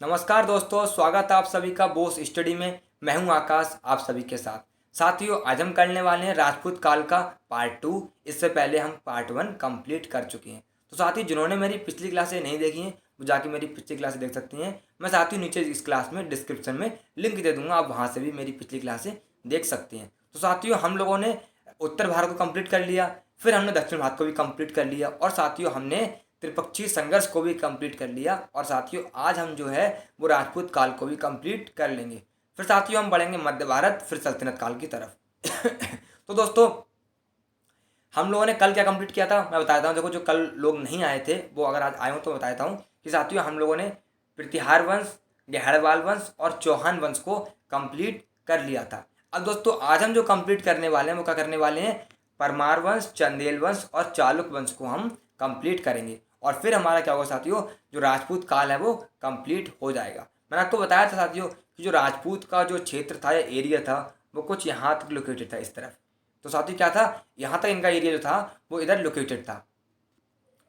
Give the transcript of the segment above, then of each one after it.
नमस्कार दोस्तों, स्वागत है आप सभी का बोस स्टडी में। मैं हूं आकाश, आप सभी के साथ। साथियों, आज हम करने वाले हैं राजपूत काल का पार्ट 2। इससे पहले हम पार्ट 1 कंप्लीट कर चुके हैं। तो साथियों, जिन्होंने मेरी पिछली क्लासें नहीं देखी हैं वो जाके मेरी पिछली क्लासें देख सकती हैं। मैं साथियों नीचे इस क्लास में डिस्क्रिप्शन में लिंक दे दूंगा, आप वहाँ से भी मेरी पिछली क्लासें देख सकते हैं। तो साथियों, हम लोगों ने उत्तर भारत को कंप्लीट कर लिया, फिर हमने दक्षिण भारत को भी कंप्लीट कर लिया, और साथियों हमने त्रिपक्षीय संघर्ष को भी कंप्लीट कर लिया। और साथियों, आज हम जो है वो राजपूत काल को भी कंप्लीट कर लेंगे। फिर साथियों हम बढ़ेंगे मध्य भारत, फिर सल्तनत काल की तरफ। तो दोस्तों, हम लोगों ने कल क्या कंप्लीट किया था मैं बताता हूँ। देखो, जो कल लोग नहीं आए थे वो अगर आज आए हो तो बताता हूँ कि साथियों हम लोगों ने प्रतिहार वंश, गहड़वाल वंश और चौहान वंश को कंप्लीट कर लिया था। अब दोस्तों, आज हम जो कंप्लीट करने वाले हैं वो क्या करने वाले हैं, परमार वंश, चंदेल वंश और चालुक वंश को हम कंप्लीट करेंगे। और फिर हमारा क्या होगा साथियों, जो राजपूत काल है वो कंप्लीट हो जाएगा। मैंने आपको बताया था साथियों कि जो राजपूत का जो क्षेत्र था या एरिया था वो कुछ यहाँ तक लोकेटेड था, इस तरफ। तो साथियों क्या था, यहाँ तक इनका एरिया जो था वो इधर लोकेटेड था,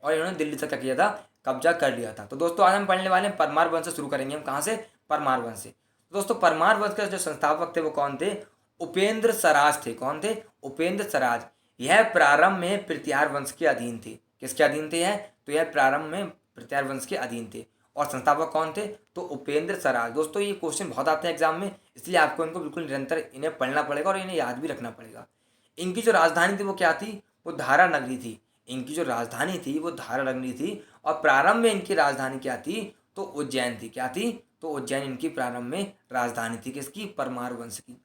और इन्होंने दिल्ली तक क्या किया था, कब्जा कर लिया था। तो दोस्तों, आज हम पढ़ने वाले हैं परमार वंश से। शुरू करेंगे हम कहाँ से, परमार वंश से। तो दोस्तों, परमार वंश के जो संस्थापक थे वो कौन थे, उपेंद्र सराज थे। कौन थे, उपेंद्र सराज। यह प्रारंभ में प्रतिहार वंश के अधीन थे। किसके अधीन थे यह, तो यह प्रारंभ में प्रतिहार वंश के अधीन थे। और संस्थापक कौन थे, तो उपेंद्र सराज। दोस्तों, ये क्वेश्चन बहुत आते हैं एग्जाम में, इसलिए आपको इनको बिल्कुल निरंतर इन्हें पढ़ना पड़ेगा और इन्हें याद भी रखना पड़ेगा। इनकी जो राजधानी थी वो क्या थी, वो धारा नगरी थी। इनकी जो राजधानी थी वो धारा नगरी थी। और प्रारंभ में इनकी राजधानी क्या थी, तो उज्जैन थी। क्या थी, तो उज्जैन इनकी प्रारंभ में राजधानी थी। किसकी, परमार वंश की।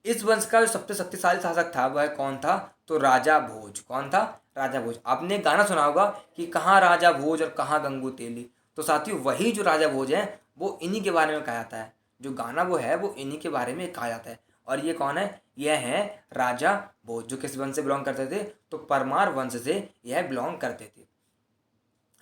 इस वंश का जो सबसे शक्तिशाली शासक था वह कौन था, तो राजा भोज। कौन था, राजा भोज। आपने गाना सुना होगा कि कहाँ राजा भोज और कहाँ गंगू तेली। तो साथियों, वही जो राजा भोज है वो इन्हीं के बारे में कहा जाता है। जो गाना वो है वो इन्हीं के बारे में कहा जाता है। और ये कौन है, यह है राजा भोज। जो किस वंश से बिलोंग करते थे, तो परमार वंश से यह बिलोंग करते थे।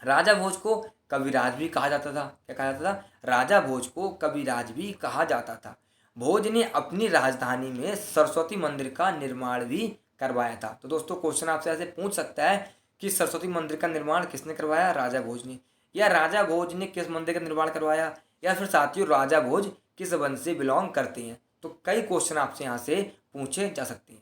राजा भोज को कविराज भी कहा जाता था। क्या कहा जाता था, राजा भोज को कविराज भी कहा जाता था। भोज ने अपनी राजधानी में सरस्वती मंदिर का निर्माण भी करवाया था। तो दोस्तों, क्वेश्चन आपसे ऐसे पूछ सकता है कि सरस्वती मंदिर का निर्माण किसने करवाया, राजा भोज ने। या राजा भोज ने किस मंदिर का निर्माण करवाया, या फिर साथियों राजा भोज किस वंश से बिलोंग करते हैं। तो कई क्वेश्चन आपसे यहाँ से पूछे जा सकते हैं।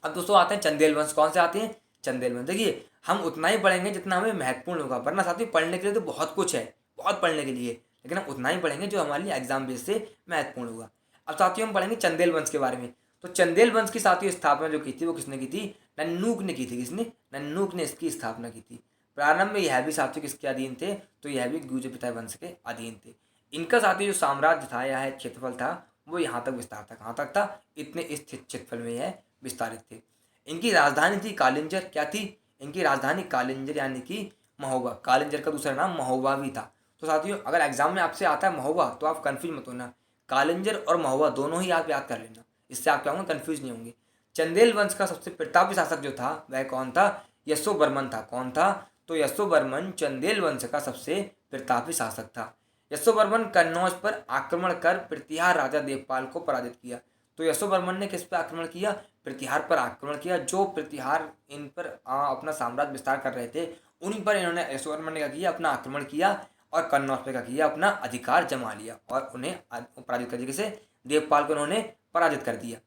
अब दोस्तों आते हैं चंदेल वंश। कौन से आते हैं, चंदेल वंश। देखिए, हम उतना ही पढ़ेंगे जितना हमें महत्वपूर्ण होगा, वरना साथियों पढ़ने के लिए तो बहुत कुछ है, बहुत पढ़ने के लिए, लेकिन हम उतना ही पढ़ेंगे जो हमारे लिए एग्जाम बेस से महत्वपूर्ण होगा। अब साथियों हम पढ़ेंगे चंदेल वंश के बारे में। तो चंदेल वंश की साथियों स्थापना जो की थी वो किसने की थी, नन्नूक ने की थी। किसने, नन्नूक ने इसकी स्थापना की थी। प्रारंभ में यह भी साथियों किसके अधीन थे, तो यह भी गुजर वंश के अधीन थे। इनका साथियों जो साम्राज्य था या क्षेत्रफल था वो यहाँ तक विस्तार था। कहाँ तक था, इतने स्थित क्षेत्रफल में यह विस्तारित थे। इनकी राजधानी थी कालिंजर। क्या थी, इनकी राजधानी कालिंजर यानी कि महोबा। कालिंजर का दूसरा नाम महोबा भी था। तो साथियों, अगर एग्जाम में आपसे आता है महोबा तो आप कंफ्यूज मत होना, कालिंजर और महोबा दोनों ही आप याद कर लेना, इससे आप क्या होंगे, कंफ्यूज नहीं होंगे। चंदेल वंश का सबसे प्रतापी शासक जो था वह कौन था, यशोवर्मन था। कौन था, तो यशोवर्मन चंदेल वंश का सबसे प्रतापी शासक था। यशोवर्मन कन्नौज पर आक्रमण कर प्रतिहार राजा देवपाल को पराजित किया। तो यशोवर्मन ने किस पर आक्रमण किया, प्रतिहार पर आक्रमण किया। जो प्रतिहार इन पर अपना साम्राज्य विस्तार कर रहे थे उन्हीं पर इन्होंने, यशोवर्मन ने क्या किया, अपना आक्रमण किया और कन्नौज पर क्या किया, अपना अधिकार जमा लिया और उन्हें पराजित कर दिया। किसे, देवपाल को उन्होंने पराजित कर दिया।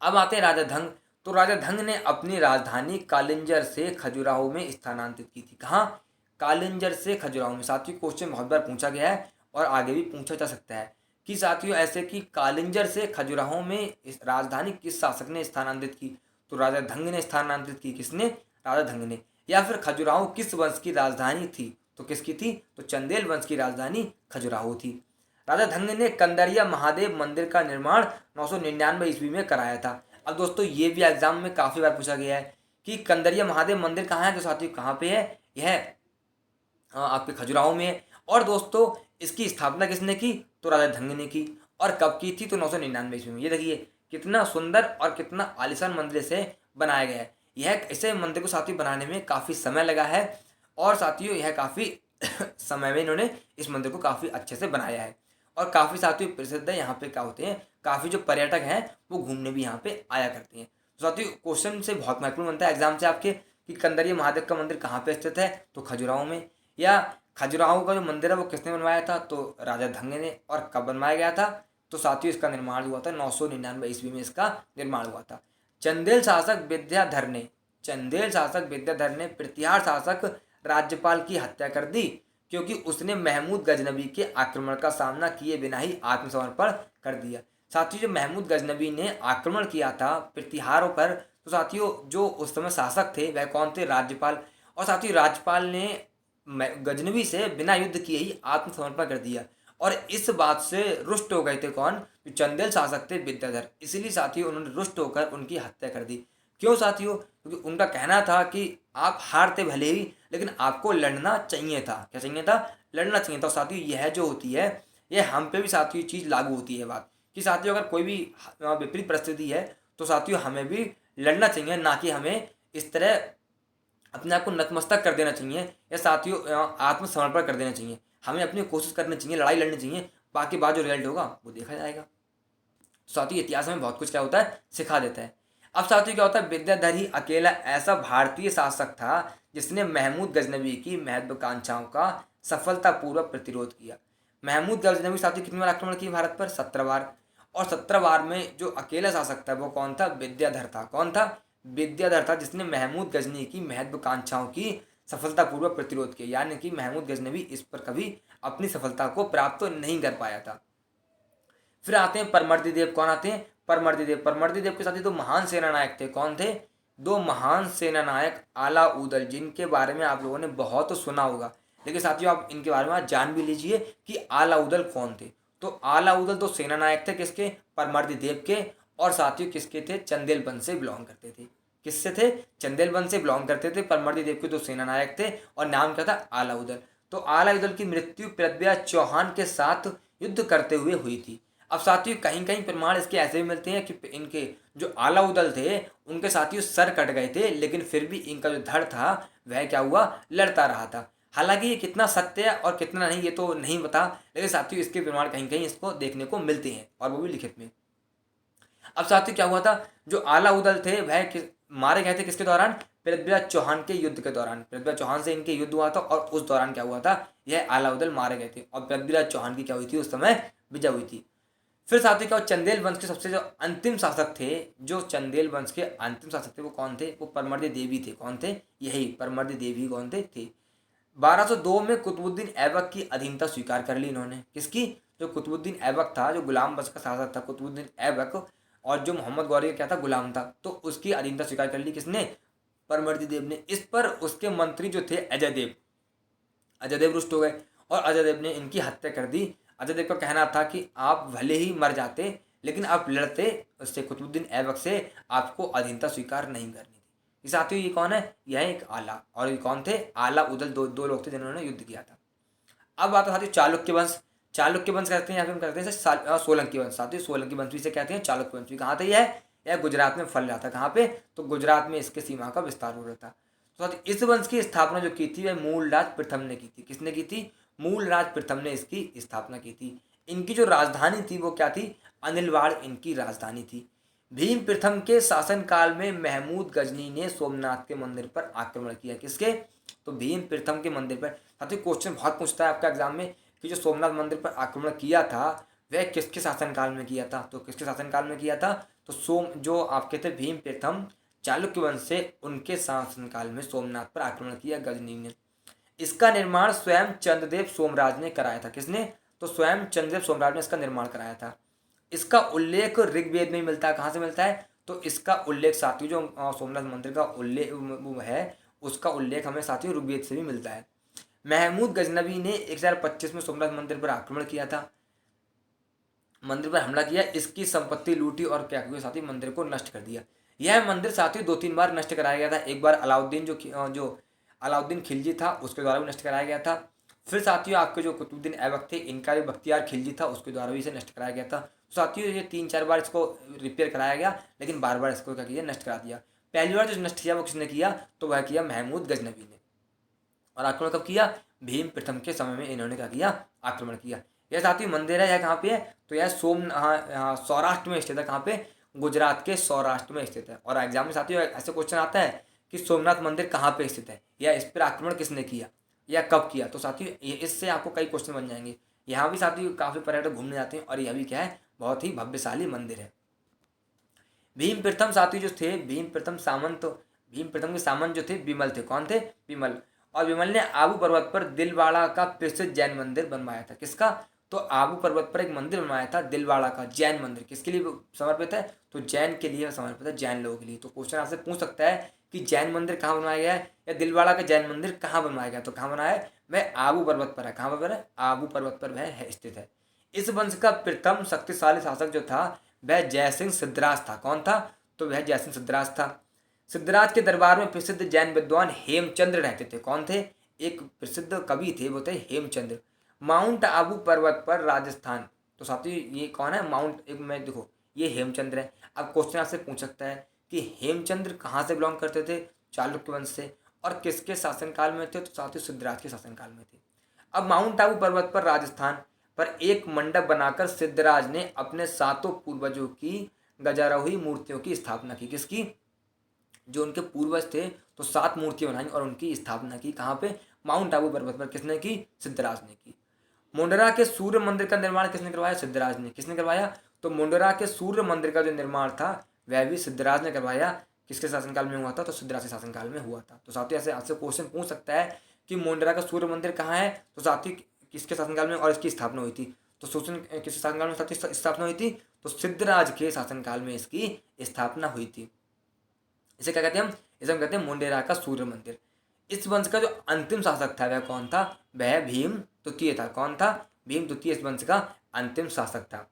अब आते हैं राजा धंग। तो राजा धंग ने अपनी राजधानी कालिंजर से खजुराहो में स्थानांतरित की थी। कहाँ, कालिंजर से खजुराहो में। साथियों, क्वेश्चन बहुत बार पूछा गया है और आगे भी पूछा जा सकता है कि साथियों ऐसे कि कालिंजर से खजुराहो में इस राजधानी किस शासक ने स्थानांतरित की, तो राजा धंग ने स्थानांतरित की। किसने, राजा धंग ने। या फिर खजुराहो किस वंश की राजधानी थी, तो किसकी थी, तो चंदेल वंश की राजधानी खजुराहो थी। राजा धंग ने कंदरिया महादेव मंदिर का निर्माण 999 ईस्वी में कराया था। अब दोस्तों, ये भी एग्जाम में काफी बार पूछा गया है कि कंदरिया महादेव मंदिर कहाँ है, तो साथियों कहाँ पे है, यह आपके खजुराहो में है। और दोस्तों, इसकी स्थापना किसने की, तो राजा धंग ने की। और कब की थी, तो 999 ईस्वी में। ये देखिए कितना सुंदर और कितना आलिशान मंदिर से बनाया गया है। यह इसे मंदिर को साथियों बनाने में काफ़ी समय लगा है, और साथियों यह काफ़ी समय में इन्होंने इस मंदिर को काफ़ी अच्छे से बनाया है। और काफ़ी साथियों प्रसिद्ध है। यहाँ पे क्या होते हैं, काफ़ी जो पर्यटक हैं वो घूमने भी यहाँ पे आया करते हैं। तो साथियों, क्वेश्चन से बहुत महत्वपूर्ण बनता है एग्जाम से आपके कि कंदरिया महादेव का मंदिर कहाँ पे स्थित है, तो खजुराहो में। या खजुराहो का जो मंदिर है वो किसने बनवाया था? तो राजा धंगे ने। और कब बनवाया गया था? तो साथियों इसका निर्माण हुआ था 999 ईस्वी में इसका निर्माण हुआ था। चंदेल शासक विद्याधर ने प्रतिहार शासक राज्यपाल की हत्या कर दी, क्योंकि उसने महमूद गजनबी के आक्रमण का सामना किए बिना ही आत्मसमर्पण कर दिया। साथियों जो महमूद गजनबी ने आक्रमण किया था प्रतिहारों पर, तो साथियों जो उस समय शासक थे वह कौन थे? राज्यपाल। और साथियों राज्यपाल ने गजनबी से बिना युद्ध किए ही आत्मसमर्पण कर दिया। और इस बात से रुष्ट हो गए थे कौन? जो चंदेल शासक थे विद्याधर। इसलिए साथियों उन्होंने रुष्ट होकर उनकी हत्या कर दी। क्यों साथियों? क्योंकि उनका कहना था कि आप हारते भले ही, लेकिन आपको लड़ना चाहिए था। क्या चाहिए था? लड़ना चाहिए था। साथियों यह जो होती है, यह हम पे भी साथियों चीज़ लागू होती है बात, कि साथियों अगर कोई भी विपरीत परिस्थिति है तो साथियों हमें भी लड़ना चाहिए, ना कि हमें इस तरह अपने आप को नतमस्तक कर देना चाहिए या साथियों आत्मसमर्पण कर देना चाहिए। हमें अपनी कोशिश करनी चाहिए, लड़ाई लड़नी चाहिए, बाकी बाद जो रिजल्ट होगा वो देखा जाएगा। साथियों इतिहास में बहुत कुछ क्या होता है, सिखा देता है। अब साथियों क्या होता है, विद्याधर ही अकेला ऐसा भारतीय शासक था जिसने महमूद गजनबी की महत्वाकांक्षाओं का सफलतापूर्वक प्रतिरोध किया। महमूद गजनबी साथियों कितनी बार आक्रमण किया भारत पर? 17 बार। और 17 बार में जो अकेला शासक था वो कौन था? विद्याधर था। कौन था? विद्याधर था, जिसने महमूद गजनी की महत्वाकांक्षाओं की सफलतापूर्वक प्रतिरोध किया। यानी कि महमूद गजनबी इस पर कभी अपनी सफलता को प्राप्त नहीं कर पाया था। फिर आते हैं परमर्दी देव। कौन आते हैं? परमर्दी देव। परमर्दी देव के साथ ही दो महान सेना नायक थे। कौन थे? दो महान सेना नायक आलाउदल, जिनके बारे में आप लोगों ने बहुत सुना होगा, लेकिन साथियों आप इनके बारे में आज जान भी लीजिए कि आलाउदल कौन थे। तो आलाउदल दो सेना नायक थे, किसके? परमर्दी देव के। और साथियों किसके थे? चंदेल वंश से बिलोंग करते थे। किससे थे? चंदेल वंश से बिलोंग करते थे। परमर्दी देव के दो सेना नायक थे और नाम क्या था? आलाउदल। तो आलाउदल की मृत्यु पृथ्वीराज चौहान के साथ युद्ध करते हुए हुई थी। अब साथियों कहीं कहीं प्रमाण इसके ऐसे भी मिलते हैं कि इनके जो आलाउदल थे उनके साथियों सर कट गए थे, लेकिन फिर भी इनका जो धड़ था वह क्या हुआ? लड़ता रहा था। हालांकि ये कितना सत्य है और कितना नहीं ये तो नहीं पता, लेकिन साथियों इसके प्रमाण कहीं कहीं इसको देखने को मिलते हैं और वो भी लिखित में। अब साथियों क्या हुआ था, जो आलाउदल थे वह मारे गए थे किसके दौरान? पृथ्वीराज चौहान के युद्ध के दौरान। पृथ्वीराज चौहान से इनके युद्ध हुआ था और उस दौरान क्या हुआ था, यह आलाउदल मारे गए थे और पृथ्वीराज चौहान की क्या हुई थी उस समय? विजय हुई थी। फिर साथियों क्या, चंदेल वंश के सबसे जो अंतिम शासक थे, जो चंदेल वंश के अंतिम शासक थे वो कौन थे? वो परमर्दी देवी थे। कौन थे? यही परमर्दी देवी कौन थे? 1202 में कुतुबुद्दीन ऐबक की अधीनता स्वीकार कर ली इन्होंने। किसकी? जो कुतुबुद्दीन ऐबक था, जो गुलाम वंश का शासक था कुतुबुद्दीन ऐबक, और जो मोहम्मद गौरी का क्या था? गुलाम था। तो उसकी अधीनता स्वीकार कर ली किसने? परमर्दी देव ने। इस पर उसके मंत्री जो थे अजय देव रुष्ट हो गए और अजय देव ने इनकी हत्या कर दी। अजय देव का कहना था कि आप भले ही मर जाते, लेकिन आप लड़ते उससे कुतुबुद्दीन ऐबक से, आपको अधीनता स्वीकार नहीं करनी थी। साथियों ये कौन है? यह एक आला, और ये कौन थे? आला उदल। दो लोग थे जिन्होंने युद्ध किया था। अब आता साथियों चालुक्य वंश। चालुक्य वंश कहते हैं, यहाँ पे हम करते हैं सोलंकी वंश। साथियों सोलंकी वंश भी से कहते हैं चालुक्य वंश भी। कहाँ था यह गुजरात में फैल रहा था। कहाँ पे? तो गुजरात में इसके सीमा का विस्तार हो रहा था। तो साथियों इस वंश की स्थापना जो की थी वह मूलराज प्रथम ने की थी। किसने की थी? मूलराज प्रथम ने इसकी स्थापना की थी। इनकी जो राजधानी थी वो क्या थी? अनिलवाड़ इनकी राजधानी थी। भीम प्रथम के शासनकाल में महमूद गजनी ने सोमनाथ के मंदिर पर आक्रमण किया। किसके? तो भीम प्रथम के मंदिर पर। साथियों क्वेश्चन बहुत पूछता है आपका एग्जाम में कि जो सोमनाथ मंदिर पर आक्रमण किया था वह किसके शासनकाल में किया था? तो किसके शासनकाल में किया था? तो जो आपके थे भीम प्रथम चालुक्य वंश से, उनके शासनकाल में सोमनाथ पर आक्रमण किया गजनी ने। इसका निर्माण स्वयं चंद्रदेव सोमराज ने कराया था। किसने? तो स्वयं चंद्रदेव सोमराज ने इसका निर्माण कराया था। इसका उल्लेख ऋग्वेद में मिलता है। कहाँ से मिलता है? तो इसका उल्लेख साथियों जो सोमनाथ मंदिर का उल्लेख है, उसका उल्लेख हमें साथियों ऋग्वेद से भी मिलता है। महमूद गजनबी ने 1025 में सोमनाथ मंदिर पर आक्रमण किया था, मंदिर पर हमला किया, इसकी संपत्ति लूटी और क्या किया साथी? मंदिर को नष्ट कर दिया। यह मंदिर साथियों 2-3 बार नष्ट कराया गया था। एक बार अलाउद्दीन जो अलाउद्दीन खिलजी था उसके द्वारा भी नष्ट कराया गया था। फिर साथियों आपके जो कुतुबुद्दीन ऐबक थे इनका भी बख्तियार खिलजी था, उसके द्वारा भी इसे नष्ट कराया गया था। तो साथियों ये 3-4 बार इसको रिपेयर कराया गया, लेकिन बार बार इसको क्या किया? नष्ट करा दिया। पहली बार जो नष्ट किया वो किसने किया? तो वह किया महमूद गजनबी ने। और आक्रमण कब किया? भीम प्रथम के समय में इन्होंने क्या किया? आक्रमण किया। यह साथियों मंदिर है, यह कहाँ पे है? तो यह सौराष्ट्र में स्थित है। कहाँ पे? गुजरात के सौराष्ट्र में स्थित है। और एग्जाम में साथियों ऐसे क्वेश्चन आता है कि सोमनाथ मंदिर कहाँ पे स्थित है या इस पर आक्रमण किसने किया? या कब किया। तो साथियों इससे आपको कई क्वेश्चन बन जाएंगे। यहाँ भी साथियों काफ़ी पर्यटक घूमने जाते हैं और यह भी क्या है, बहुत ही भव्यशाली मंदिर है। भीम प्रथम साथी जो थे, भीम प्रथम के सामंत जो थे विमल थे। कौन थे? विमल। और विमल ने आबू पर्वत पर दिलवाड़ा का प्रसिद्ध जैन मंदिर बनवाया था। किसका? तो आबू पर्वत पर एक मंदिर बनवाया था दिलवाड़ा का जैन मंदिर। किसके लिए समर्पित है? तो जैन के लिए समर्पित है, जैन लोगों के लिए। तो क्वेश्चन आपसे पूछ सकता है कि जैन मंदिर कहाँ बनवाया गया है, या दिलवाड़ा का जैन मंदिर कहाँ बनवाया गया। तो कहाँ बनाया है? वह आबू पर्वत पर है। कहाँ पर है? आबू पर्वत पर वह स्थित है। इस वंश का प्रथम शक्तिशाली शासक जो था वह जयसिंह सिद्धराज था। कौन था? तो वह जयसिंह सिद्धराज था। सिद्धराज के दरबार में प्रसिद्ध जैन विद्वान हेमचंद्र रहते थे। कौन थे? एक प्रसिद्ध कवि थे, वो थे हेमचंद्र। माउंट आबू पर्वत पर राजस्थान। तो साथियों ये कौन है? माउंट एक में देखो ये हेमचंद्र है। अब क्वेश्चन आपसे पूछ सकता है कि हेमचंद्र कहाँ से बिलोंग करते थे? चालुक्य वंश से। और किसके शासनकाल में थे? तो साथियों सिद्धराज के शासनकाल में थे। अब माउंट आबू पर्वत पर राजस्थान पर एक मंडप बनाकर सिद्धराज ने अपने सातों पूर्वजों की गजारोही मूर्तियों की स्थापना की। किसकी? जो उनके पूर्वज थे, तो 7 मूर्तियां बनाई और उनकी स्थापना की। कहाँ पे? माउंट आबू पर्वत पर। किसने की? सिद्धराज ने की। मुंडरा के सूर्य मंदिर का निर्माण किसने करवाया? सिद्धराज ने। किसने करवाया? तो मुंडरा के सूर्य मंदिर का जो निर्माण था वह भी सिद्धराज ने करवाया। किसके शासनकाल में हुआ था? तो सिद्धराज के शासनकाल में हुआ था। तो साथियों ऐसे आपसे क्वेश्चन पूछ सकता है कि मुंडरा का सूर्य मंदिर कहाँ है, तो साथियों किसके शासनकाल में और इसकी स्थापना हुई थी। तो शोषण किस शासनकाल में साथियों स्थापना हुई थी? तो सिद्धराज के शासनकाल में इसकी स्थापना हुई थी। इसे क्या कहते हैं हम? इसे हम कहते हैं मुंडेरा का सूर्य मंदिर। इस वंश का जो अंतिम शासक था वह कौन था? वह भीम द्वितीय था। कौन था? भीम द्वितीय इस वंश का अंतिम शासक था।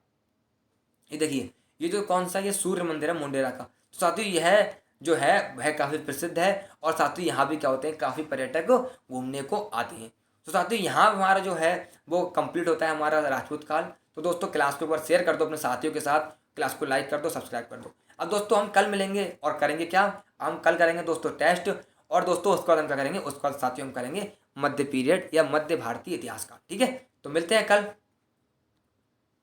ये देखिए ये जो कौन सा ये सूर्य मंदिर है मुंडेरा का, तो साथियों यह जो है वह काफ़ी प्रसिद्ध है। और साथियों यहाँ भी क्या होते हैं, काफ़ी पर्यटक घूमने को आते हैं। तो साथियों यहाँ हमारा जो है वो कंप्लीट होता है हमारा राजपूत काल। तो दोस्तों क्लास को एक बार शेयर कर दो अपने साथियों के साथ, क्लास को लाइक कर दो, सब्सक्राइब कर दो। अब दोस्तों हम कल मिलेंगे और करेंगे क्या? हम कल करेंगे दोस्तों टेस्ट। और दोस्तों उसके बाद हम क्या करेंगे? उसके बाद साथियों हम करेंगे मध्य पीरियड या मध्य भारतीय इतिहास का। ठीक है, तो मिलते हैं कल।